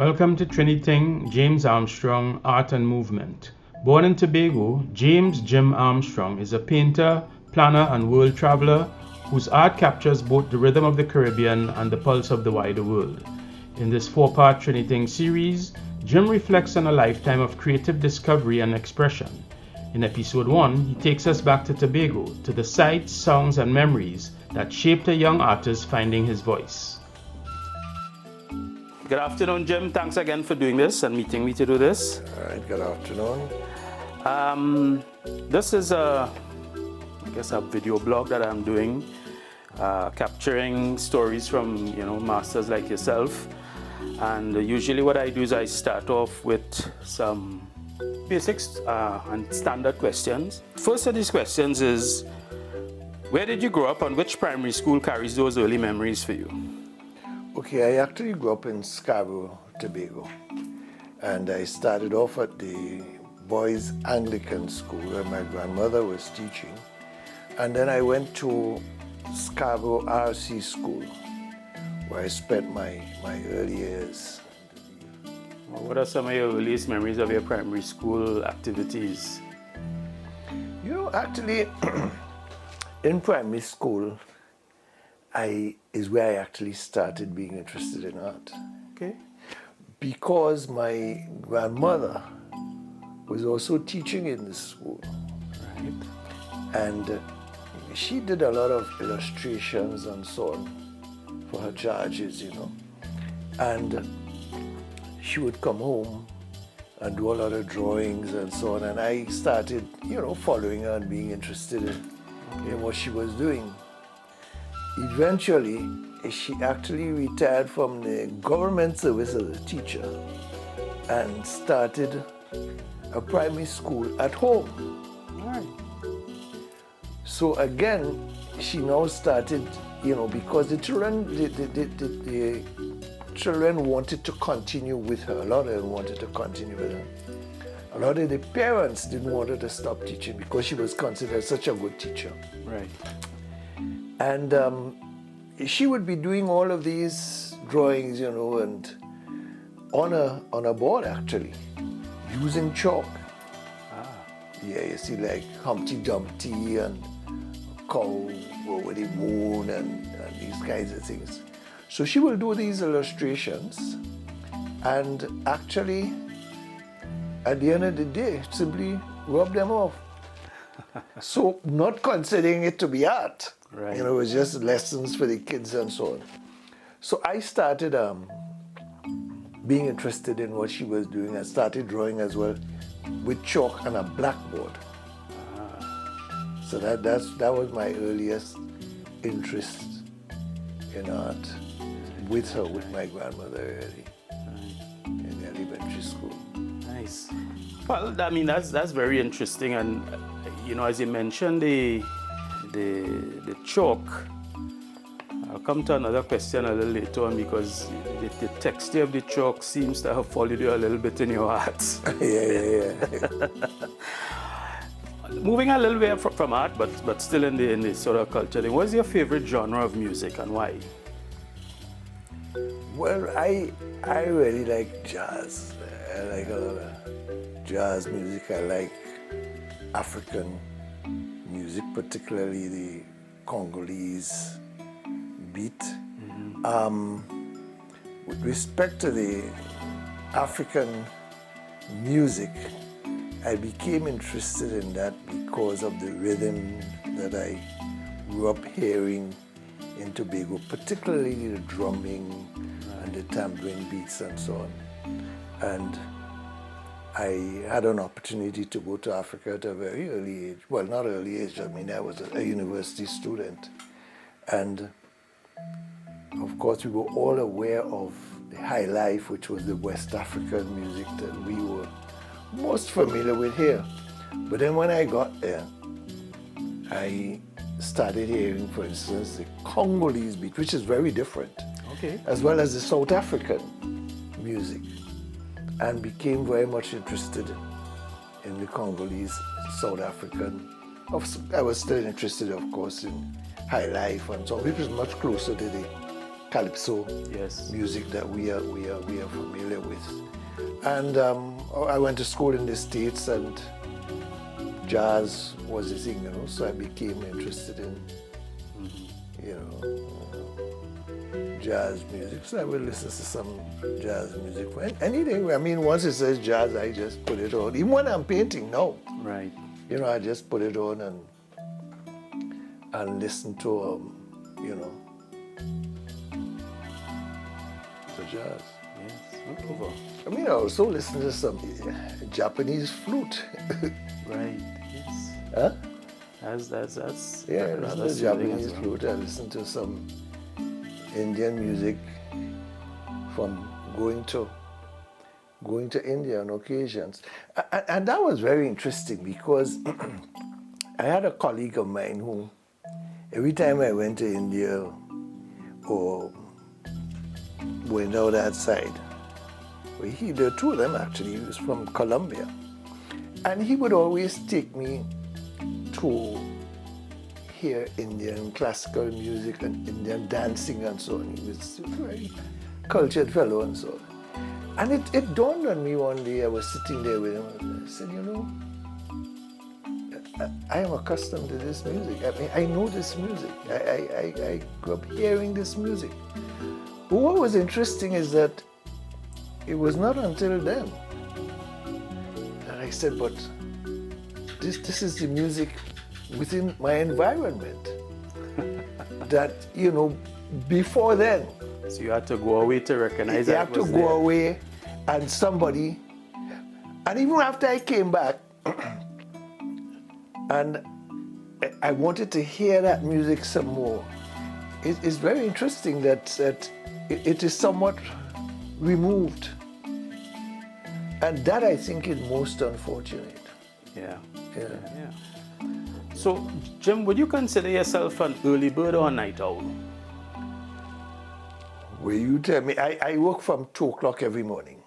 Welcome to Trini Ting, James Armstrong, Art and Movement. Born in Tobago, James Jim Armstrong is a painter, planner, and world traveler whose art captures both the rhythm of the Caribbean and the pulse of the wider world. In this four-part Trini Ting series, Jim reflects on a lifetime of creative discovery and expression. In episode 1, he takes us back to Tobago, to the sights, sounds, and memories that shaped a young artist finding his voice. Good afternoon, Jim. Thanks again for doing this and meeting me to do this. All right, good afternoon. This is a video blog that I'm doing, capturing stories from, masters like yourself. And usually what I do is I start off with some basics and standard questions. First of these questions is, where did you grow up and which primary school carries those early memories for you? Okay, I actually grew up in Scarborough, Tobago. And I started off at the boys' Anglican school where my grandmother was teaching. And then I went to Scarborough RC school where I spent my early years. What are some of your earliest memories of your primary school activities? Actually, in primary school, is where I actually started being interested in art. Okay. Because my grandmother was also teaching in the school. Right. And she did a lot of illustrations and so on for her charges, And she would come home and do a lot of drawings and so on. And I started, following her and being interested in what she was doing. Eventually, she actually retired from the government service as a teacher and started a primary school at home. Right. So again, she now started, because the children wanted to continue with her. A lot of them wanted to continue with her. A lot of the parents didn't want her to stop teaching because she was considered such a good teacher. Right. And she would be doing all of these drawings, and on a board actually, using chalk. Yeah, you see like Humpty Dumpty and cow over the moon and these kinds of things. So she will do these illustrations and actually, at the end of the day, simply rub them off. So not considering it to be art. Right. It was just lessons for the kids and so on. So I started being interested in what she was doing. I started drawing as well with chalk and a blackboard. So that was my earliest interest in art with her, with my grandmother early in elementary school. Nice. Well, I mean, that's very interesting. And, as you mentioned, the chalk, I'll come to another question a little later on because the texture of the chalk seems to have followed you a little bit in your art. Yeah. Moving a little bit from art, but still in the sort of culture thing, what's your favorite genre of music and why? Well, I really like jazz. I like a lot of jazz music. I like African music, particularly the Congolese beat. Mm-hmm. With respect to the African music, I became interested in that because of the rhythm that I grew up hearing in Tobago, particularly the drumming and the tambourine beats and so on. And I had an opportunity to go to Africa at a very early age. Well, not early age, I was a university student. And of course, we were all aware of the high life, which was the West African music that we were most familiar with here. But then when I got there, I started hearing, for instance, the Congolese beat, which is very different, as well as the South African music, and became very much interested in the Congolese, South African. I was still interested, of course, in high life and so on, which was much closer to calypso Yes. music that we are familiar with. And I went to school in the States, and jazz was the thing, so I became interested in, jazz music. So I would listen to some jazz music. Anything, I mean, once it says jazz, I just put it on. Even when I'm painting now, Right. I just put it on and listen to, to jazz. Yes. Over. I mean, I also listen to some Japanese flute. Right. Yes. Huh? That's Yeah, I rather listen to soothing Japanese as well. flute. I listen to some Indian music from going to India on occasions. And that was very interesting because I had a colleague of mine who, every time I went to India or went out that side, there were two of them actually. He was from Colombia. And he would always take me to hear Indian classical music and Indian dancing and so on. He was a very cultured fellow and so on. And it dawned on me one day, I was sitting there with him, and I said, I am accustomed to this music. I mean, I know this music. I grew up hearing this music. But what was interesting is that it was not until then that I said, but this is the music within my environment. That, before then, So you had to go away to recognize you that have it to was go there. away and somebody, and even after I came back, and I wanted to hear that music some more. It's very interesting that it is somewhat removed. And that, I think, is most unfortunate. Yeah. Yeah. So, Jim, would you consider yourself an early bird or a night owl? Will you tell me? I work from 2 o'clock every morning.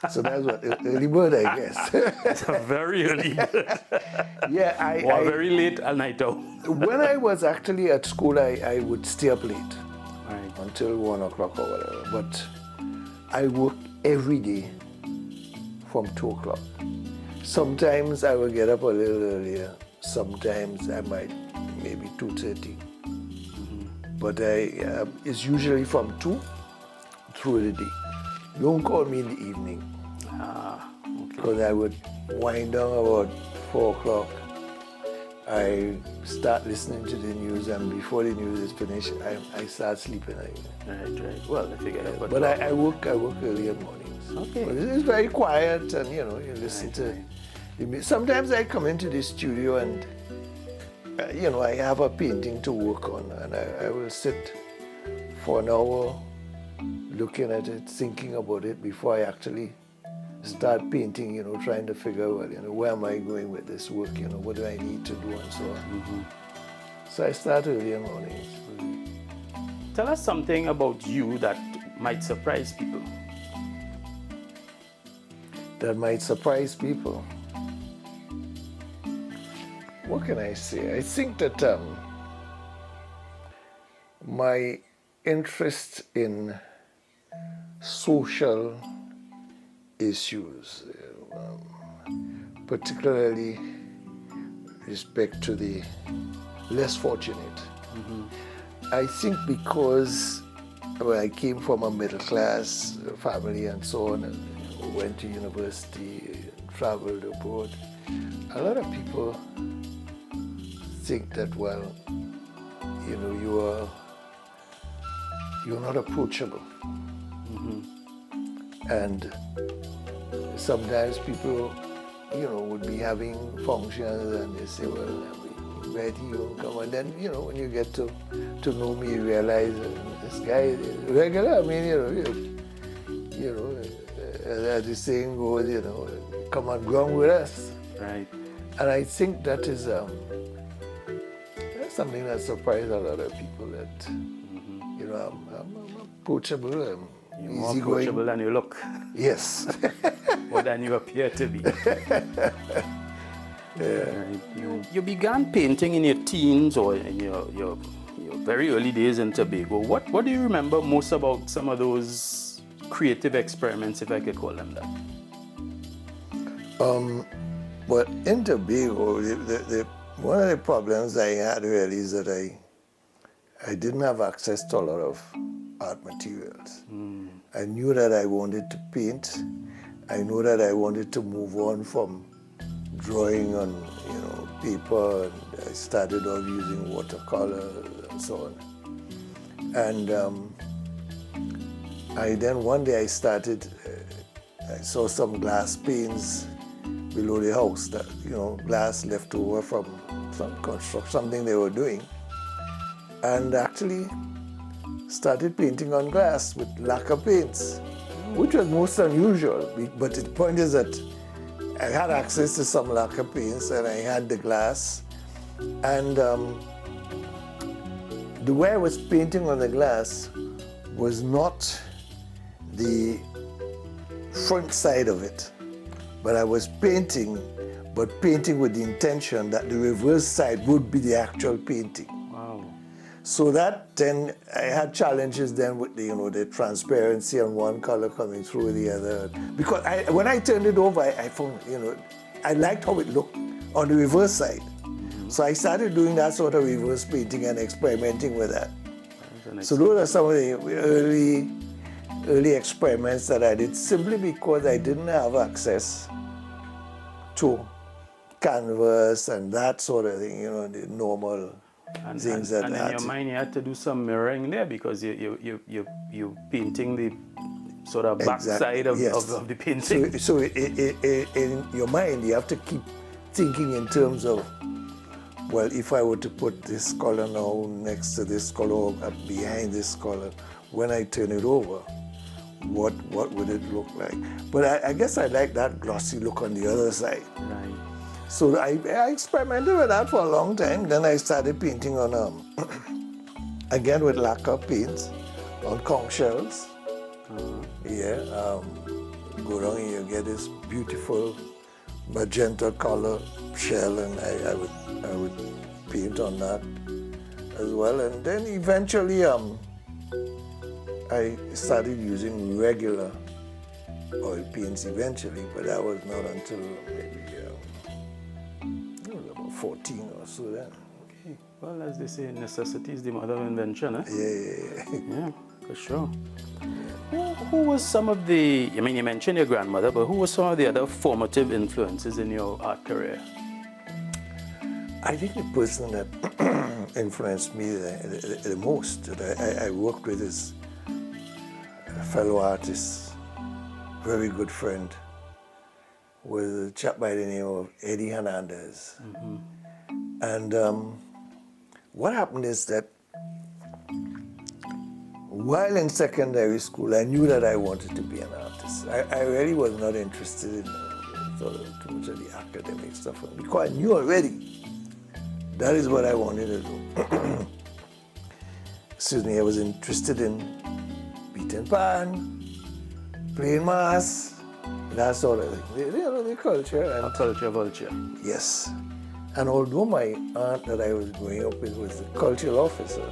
So that's what, early bird, I guess. It's a very early bird. Yeah, Or very late a night owl. when I was actually at school, I would stay up late Right. until 1 o'clock or whatever. But I work every day from 2 o'clock. Sometimes I will get up a little earlier. Sometimes I might, maybe 2:30. But it's usually from 2 through the day. Don't call me in the evening. Okay. Because I would wind down about 4 o'clock. I start listening to the news, and before the news is finished, I start sleeping again. Right. Well, if you get up at But 12. I work early in mornings. Okay. But it's very quiet, and you listen to. Sometimes I come into the studio and I have a painting to work on, and I will sit for an hour looking at it, thinking about it before I actually start painting, trying to figure out, where am I going with this work, what do I need to do, and so on. So I start early in mornings. Tell us something about you that might surprise people. That might surprise people. What can I say? I think that my interest in social issues, particularly respect to the less fortunate. I think because I came from a middle class family and so on, and went to university, traveled abroad, a lot of people think that, you're not approachable. And sometimes people, would be having functions and they say, well, we invite you, come. And then, when you get to know me, you realize this guy is regular. I mean, as the saying goes, come and ground with us. Right. And I think that is that's something that surprised a lot of people, that, I'm approachable, I'm You're more easygoing. approachable than you look, Yes. or than you appear to be. Right. You began painting in your teens or in your very early days in Tobago. What do you remember most about some of those creative experiments, if I could call them that? But in Tobago, one of the problems I had really is that I didn't have access to a lot of art materials. I knew that I wanted to paint. I knew that I wanted to move on from drawing on paper, and I started off using watercolor and so on. And one day I started, I saw some glass panes below the house, that glass left over from some construction, something they were doing, and actually started painting on glass with lacquer paints, which was most unusual. But the point is that I had access to some lacquer paints and I had the glass, and the way I was painting on the glass was not the front side of it, but I was painting with the intention that the reverse side would be the actual painting. Wow. So that then I had challenges then with the transparency on one color coming through the other. Because when I turned it over, I found, I liked how it looked on the reverse side. So I started doing that sort of reverse painting and experimenting with that. So those are some of the early experiments that I did, simply because I didn't have access to canvas and that sort of thing, the normal things that and in your mind you had to do some mirroring there, because you're painting the sort of backside of the painting. So in your mind you have to keep thinking in terms of, well, if I were to put this color now next to this color or behind this color, when I turn it over, what would it look like? But I guess I like that glossy look on the other side. Right. So I experimented with that for a long time. Then I started painting on, again with lacquer paints, on conch shells. Go down and you get this beautiful magenta color shell, and I would paint on that as well. And then eventually I started using regular oil paints eventually, but that was not until maybe about 14 or so then. Okay. Well, as they say, necessity is the mother of invention, eh? Yeah, for sure. Who was some of the, you mentioned your grandmother, but who was some of the other formative influences in your art career? I think the person that influenced me the most, that I worked with, is a fellow artist, very good friend, was a chap by the name of Eddie Hernandez. And what happened is that while in secondary school, I knew that I wanted to be an artist. I really was not interested in sort of too much of the academic stuff, because I knew already that is what I wanted to do. Excuse me, I was interested in beating pan, playing mass, that sort of thing. The culture. And culture vulture. Yes. And although my aunt that I was growing up with was the cultural officer,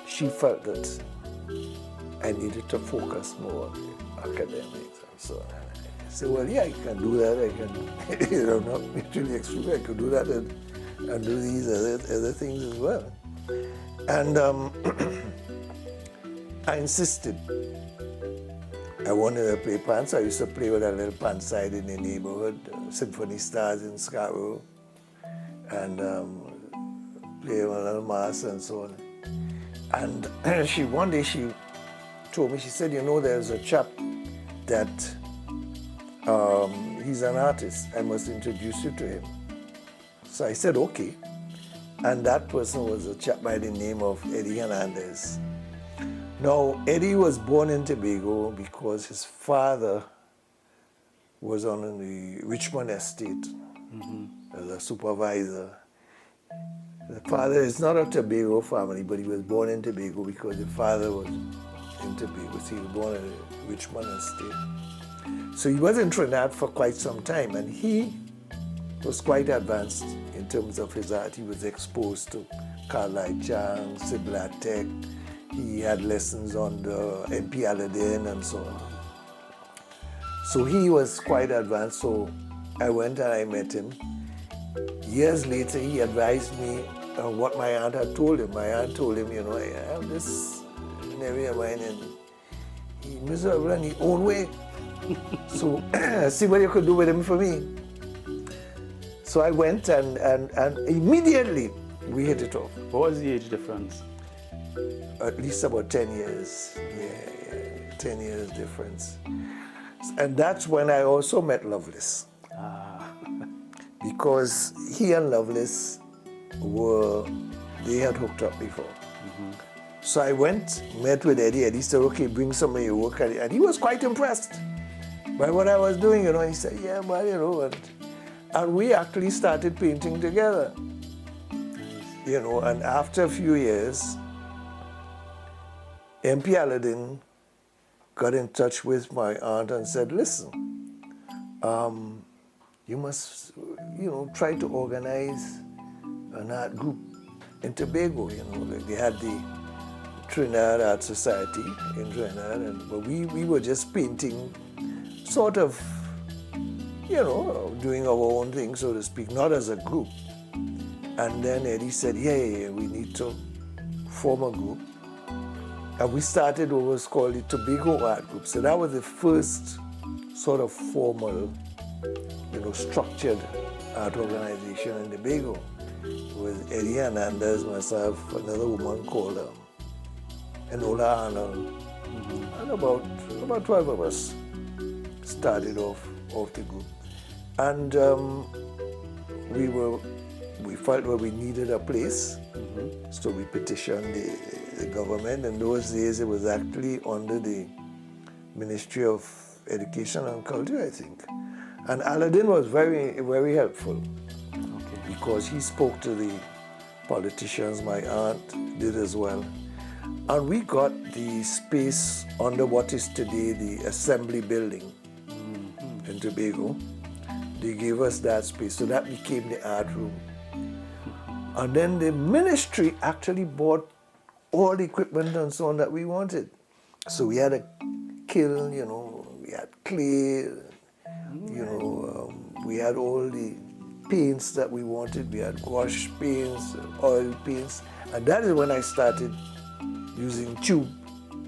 she felt that I needed to focus more on the academics and so on. I said, well, yeah, I can do that. I can, not mutually exclusive. I could do that and do these other things as well. And I insisted. I wanted to play pan, so I used to play with a little pan side in the neighborhood, Symphony Stars in Scarborough, and play with a little mass and so on. And one day she told me, she said, there's a chap that he's an artist. I must introduce you to him. So I said, okay. And that person was a chap by the name of Eddie Hernandez. Now, Eddie was born in Tobago because his father was on the Richmond estate as a supervisor. The father is not a Tobago family, but he was born in Tobago because the father was in Tobago. So he was born at the Richmond estate. So he was in Trinidad for quite some time, and he was quite advanced in terms of his art. He was exposed to Carlisle Chang, Siblatek. He had lessons under MP Aladdin and so on. So he was quite advanced, so I went and I met him. Years later, he advised me on what my aunt had told him. My aunt told him, you know, I have this nephew of mine and he's miserable in his own way. So see what you could do with him for me. So I went and immediately we hit it off. What was the age difference? At least about 10 years. Yeah, 10 years difference. And that's when I also met Lovelace. Because he and Lovelace they had hooked up before. So I went, met with Eddie. Eddie said, okay, bring some of your work. And he was quite impressed by what I was doing, you know. He said, yeah, man, you know. And we actually started painting together. You know, and after a few years, MP Aladdin got in touch with my aunt and said, listen, you must, you know, try to organize an art group in Tobago, you know. Like they had the Trinidad Art Society in Trinidad, but we were just painting, sort of, you know, doing our own thing, so to speak, not as a group. And then Eddie said, yeah, we need to form a group. And we started what was called the Tobago Art Group. So that was the first sort of formal, you know, structured art organization in Tobago. It was Eddie Hernandez, myself, another woman called Enola Arnold, and about 12 of us started off the group. And we felt that we needed a place, so we petitioned the government. In those days, it was actually under the Ministry of Education and Culture, I think. And Aladdin was very, very helpful because he spoke to the politicians. My aunt did as well. And we got the space under what is today the Assembly Building in Tobago. They gave us that space, so that became the art room. And then the ministry actually bought all the equipment and so on that we wanted. So we had a kiln, you know, we had clay, you know, we had all the paints that we wanted. We had gouache paints, oil paints, and that is when I started using tube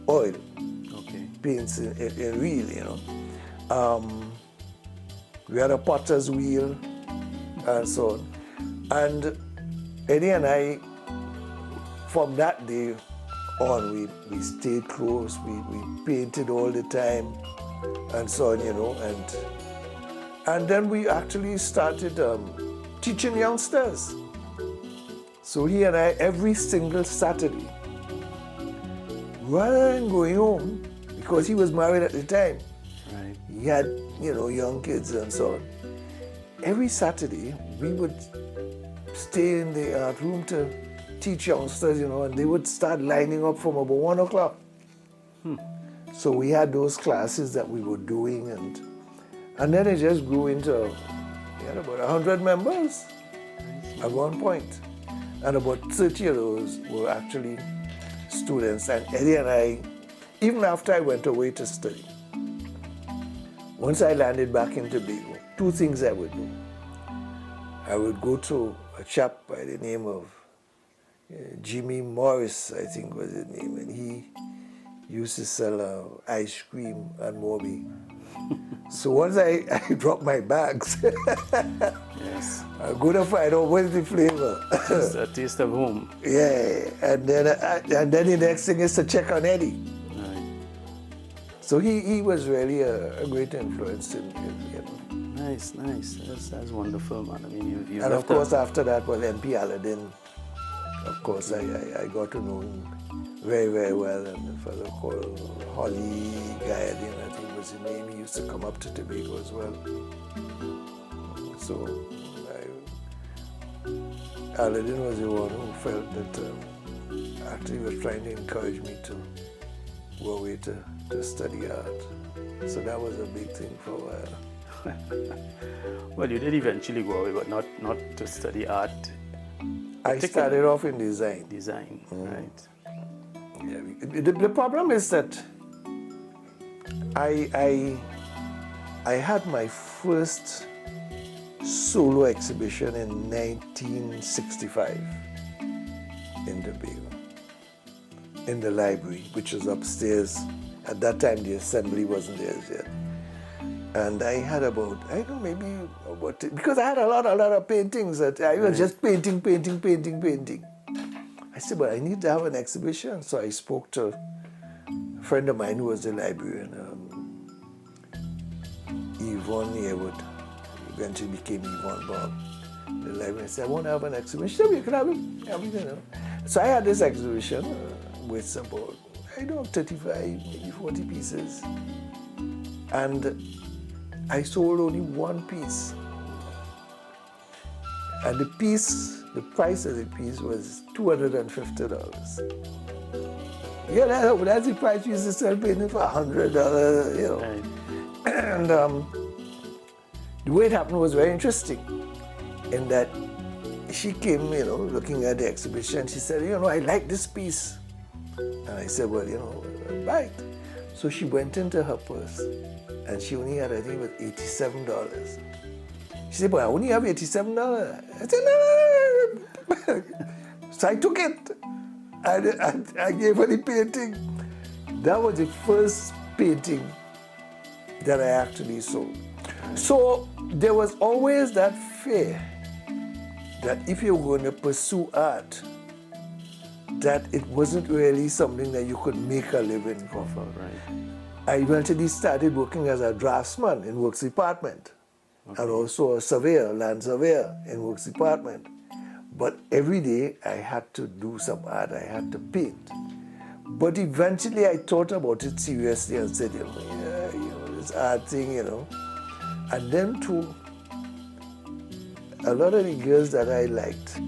oil paints in real, you know. We had a potter's wheel and so on. And Eddie and I, from that day on, we stayed close, we painted all the time and so on, you know. And then we actually started teaching youngsters. So he and I, every single Saturday, rather than going home, because he was married at the time, he had, you know, young kids and so on. Every Saturday, we would stay in the art room to teach youngsters, you know, and they would start lining up from about 1 o'clock. So we had those classes that we were doing, and then it just grew into, we had about 100 members at one point. And about 30 of those were actually students. And Eddie and I, even after I went away to study, once I landed back in Tobago, two things I would do. I would go to a chap by the name of Jimmy Morris, I think was his name, and he used to sell ice cream and Moby. So once I dropped my bags, I go to find out what's the flavor. Just a taste of home. Yeah, and then the next thing is to check on Eddie. So he was really a great influence in you know. Nice. That's wonderful, man. I mean, you and of course, after that was MP Aladdin. Of course, I got to know him very, very well. And a fellow called Holly Guyadin, I think was his name. He used to come up to Tobago as well. So Aladdin was the one who felt that actually was trying to encourage me to go away to study art. So that was a big thing for a while. Well, you did eventually go away, but not to study art I started off in design. Design, right? Yeah, the problem is that I had my first solo exhibition in 1965 in Tobago, in the library, which was upstairs. At that time, the assembly wasn't there yet. And I had about, I don't know, maybe about, because I had a lot of paintings that I was just painting. I said, but I need to have an exhibition. So I spoke to a friend of mine who was a librarian, Yvonne Yearwood. Eventually became Yvonne Bob. The librarian said, I want to have an exhibition. She said, you can have it. So I had this exhibition with about, I don't know, 35, maybe 40 pieces. And I sold only one piece. And the price of the piece was $250. Yeah, that's the price we used to sell painting for $100, you know. Right. And the way it happened was very interesting in that she came, you know, looking at the exhibition. She said, you know, I like this piece. And I said, well, you know, buy it. So she went into her purse and she only had, I think it was $87. She said, but I only have $87. I said, no. So I took it. I gave her the painting. That was the first painting that I actually sold. So there was always that fear that if you were going to pursue art, that it wasn't really something that you could make a living from. Right. I eventually started working as a draftsman in Works Department, and also a surveyor, land surveyor in Works Department. But every day I had to do some art, I had to paint. But eventually I thought about it seriously and said, you know, this art thing, you know. And then too, a lot of the girls that I liked,